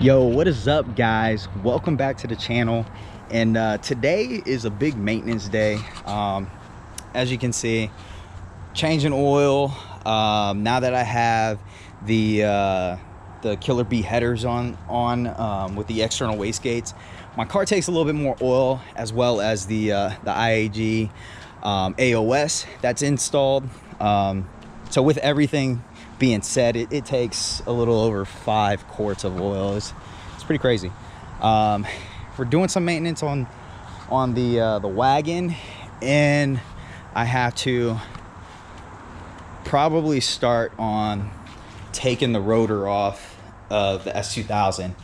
Yo, what is up, guys? Welcome back to the channel. And today is a big maintenance day. As you can see, changing oil. Now that I have the Killer Bee headers on with the external wastegates, my car takes a little bit more oil, as well as the IAG AOS that's installed. So with everything being said, it takes a little over 5 quarts of oil. It's pretty crazy. We're doing some maintenance on the wagon, and I have to probably start on taking the rotor off of the S2000.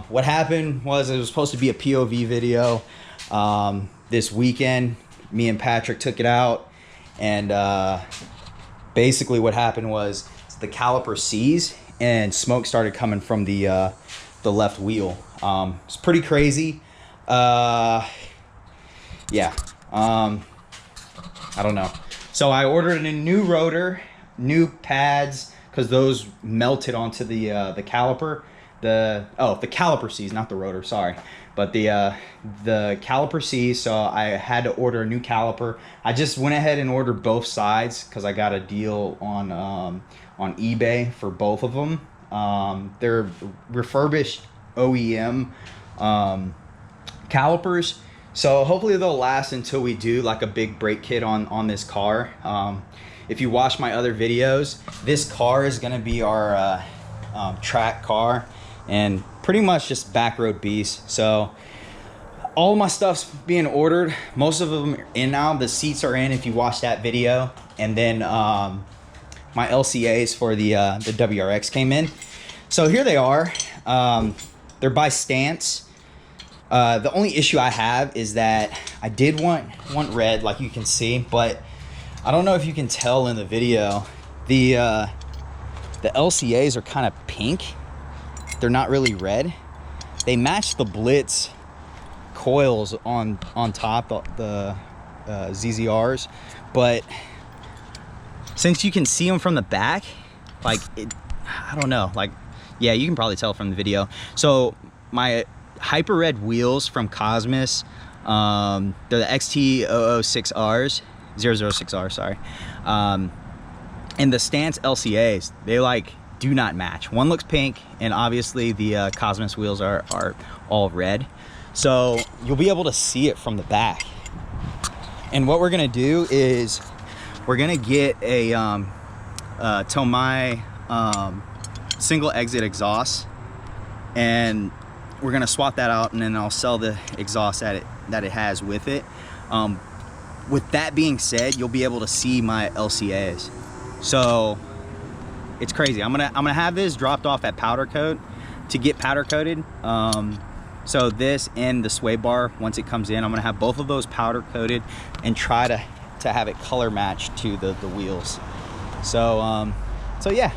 What happened was, it was supposed to be a POV video this weekend. Me and Patrick took it out, and basically what happened was the caliper seized and smoke started coming from the left wheel. It's pretty crazy. Yeah. I don't know. So I ordered a new rotor, new pads, because those melted onto the caliper. The caliper seized, not the rotor, sorry. But the caliper seized, so I had to order a new caliper. I just went ahead and ordered both sides because I got a deal on eBay for both of them. They're refurbished OEM calipers, so hopefully they'll last until we do like a big brake kit on this car. If you watch my other videos, this car is gonna be our track car, and pretty much just back road beast. So all of my stuff's being ordered. Most of them are in now. The seats are in if you watch that video, and then my LCAs for the WRX came in. So here they are. They're by stance. The only issue I have is that I did want red, like you can see, but I don't know if you can tell in the video, the LCAs are kind of pink. They're not really red. They match the Blitz coils on top of the ZZRs, but since you can see them from the back, like I don't know, like, yeah, you can probably tell from the video. So my hyper red wheels from Cosmos, they're the XT006Rs, 006R, sorry. And the stance LCAs, they like do not match. One looks pink, and obviously the Cosmos wheels are all red. So you'll be able to see it from the back. And what we're gonna do is we're gonna get a Tomai single exit exhaust, and we're gonna swap that out, and then I'll sell the exhaust that it has with it. With that being said, you'll be able to see my LCAs. So it's crazy. I'm gonna have this dropped off at powder coat to get powder coated. So this and the sway bar, once it comes in, I'm gonna have both of those powder coated and try to have it color matched to the wheels. So so yeah.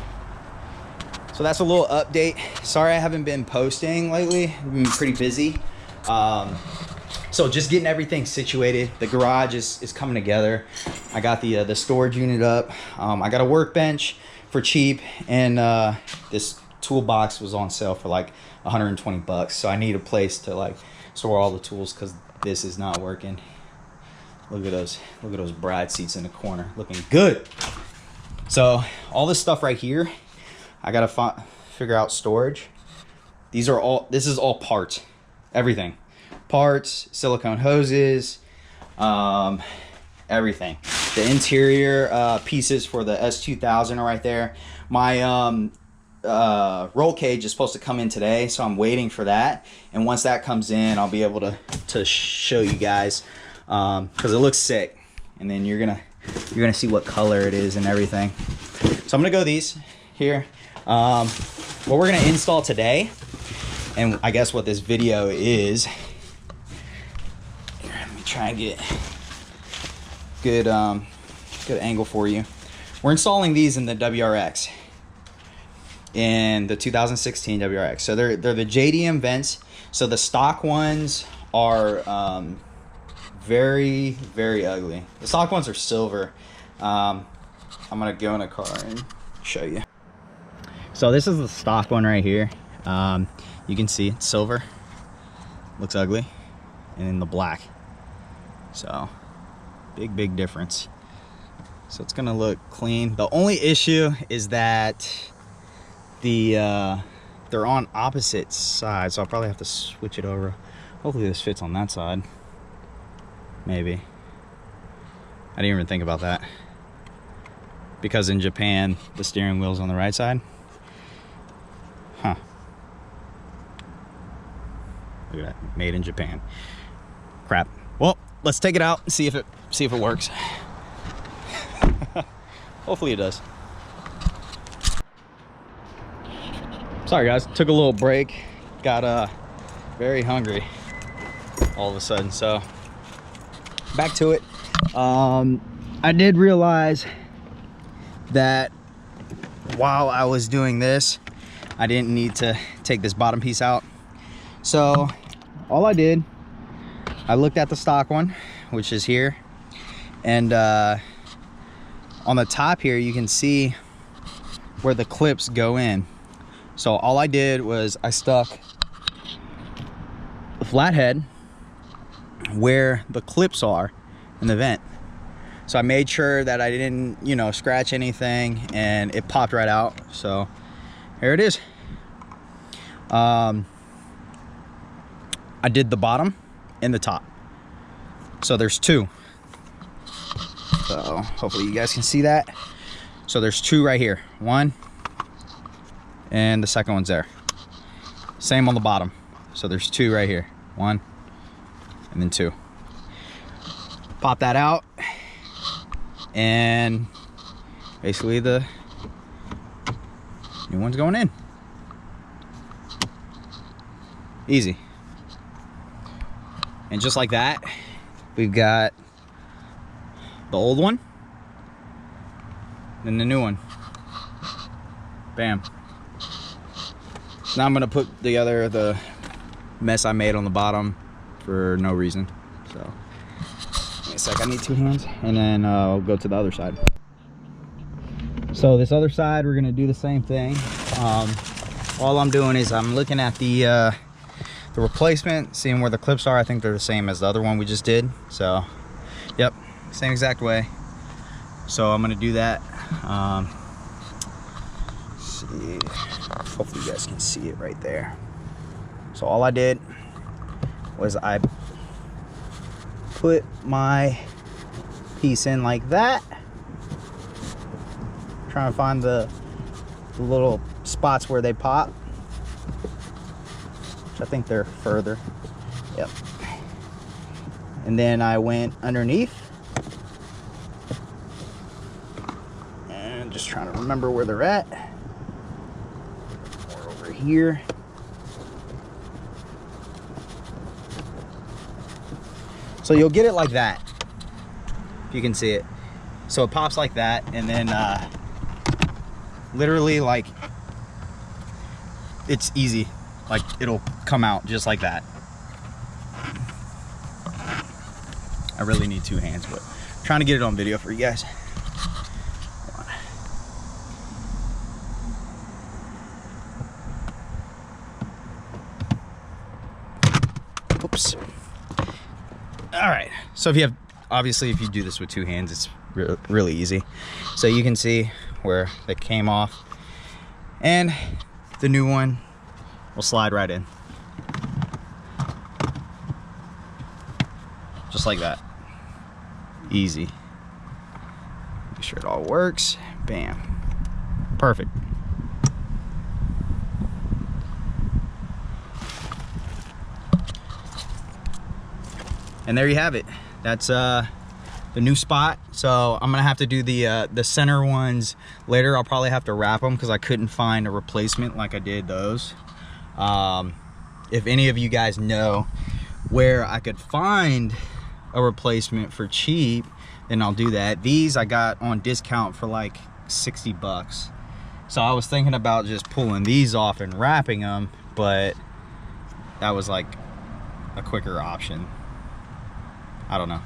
So that's a little update. Sorry I haven't been posting lately. I've been pretty busy. So just getting everything situated. The garage is coming together. I got the storage unit up. I got a workbench for cheap, and this toolbox was on sale for like 120 bucks. So I need a place to like store all the tools, because this is not working. Look at those bride seats in the corner, looking good. So all this stuff right here, I gotta figure out storage. This is all parts, everything. Parts, silicone hoses, everything. The interior pieces for the S2000 are right there. My roll cage is supposed to come in today, so I'm waiting for that. And once that comes in, I'll be able to show you guys, because it looks sick. And then you're gonna see what color it is and everything. So I'm gonna go these here. What we're gonna install today, and I guess what this video is. Here, let me try and get good angle for you. We're installing these in the WRX, in the 2016 WRX. So they're the JDM vents. So the stock ones are very, very ugly. The stock ones are silver. I'm gonna go in a car and show you. So this is the stock one right here. You can see it's silver, looks ugly, and then the black. So big difference. So it's gonna look clean. The only issue is that they're on opposite sides, so I'll probably have to switch it over. Hopefully this fits on that side. Maybe. I didn't even think about that. Because in Japan, the steering wheel's on the right side. Huh. Look at that, made in Japan. Crap. Well, let's take it out and see if it works. Hopefully it does. Sorry guys, took a little break. Got very hungry all of a sudden, so back to it. I did realize that while I was doing this, I didn't need to take this bottom piece out. So all I did, I looked at the stock one, which is here, and on the top here you can see where the clips go in. So all I did was I stuck the flathead where the clips are in the vent. So I made sure that I didn't, you know, scratch anything, and it popped right out. So here it is. I did the bottom and the top. So there's two. So hopefully you guys can see that. So there's two right here. One, and the second one's there. Same on the bottom. So there's two right here. One, and then two. Pop that out, and basically the new one's going in. Easy. And just like that, we've got the old one, then the new one. Bam. Now I'm gonna put together the mess I made on the bottom for no reason. So, wait a sec, I need two hands, and then I'll go to the other side. So this other side, we're gonna do the same thing. All I'm doing is I'm looking at the replacement, seeing where the clips are. I think they're the same as the other one we just did. So, yep, same exact way. So I'm gonna do that. See, hopefully you guys can see it right there. So all I did was I put my piece in like that, trying to find the little spots where they pop, which I think they're further. Yep. And then I went underneath and just trying to remember where they're at. More over here. So you'll get it like that, if you can see it. So it pops like that, and then literally, like, it's easy. Like, it'll come out just like that. I really need two hands, but I'm trying to get it on video for you guys. Oops. All right, so if you have, obviously if you do this with two hands, it's really easy. So you can see where they came off, and the new one will slide right in. Just like that. Easy. Make sure it all works. Bam. Perfect. And there you have it. That's the new spot. So I'm gonna have to do the center ones later. I'll probably have to wrap them because I couldn't find a replacement like I did those. If any of you guys know where I could find a replacement for cheap, then I'll do that. These I got on discount for like 60 bucks. So I was thinking about just pulling these off and wrapping them, but that was like a quicker option. I don't know.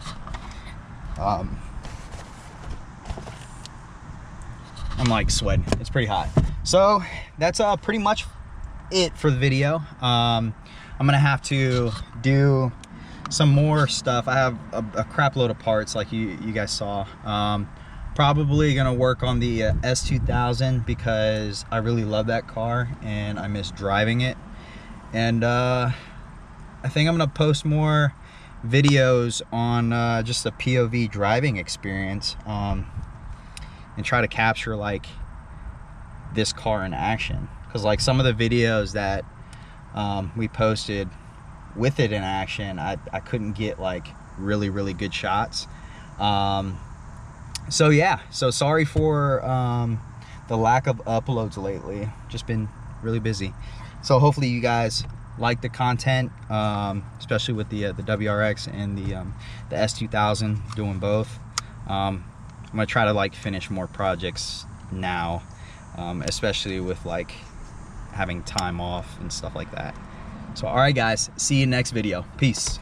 I'm like sweating. It's pretty hot. So that's pretty much it for the video. I'm gonna have to do some more stuff. I have a crap load of parts like you guys saw. Probably gonna work on the S2000 because I really love that car and I miss driving it. And I think I'm gonna post more videos on just the POV driving experience, and try to capture like this car in action, because like some of the videos that we posted with it in action, I couldn't get like really good shots. So yeah, so sorry for the lack of uploads lately. Just been really busy. So hopefully you guys like the content, especially with the WRX and the S2000, doing both. I'm gonna try to like finish more projects now, especially with like having time off and stuff like that. So all right guys, see you next video. Peace.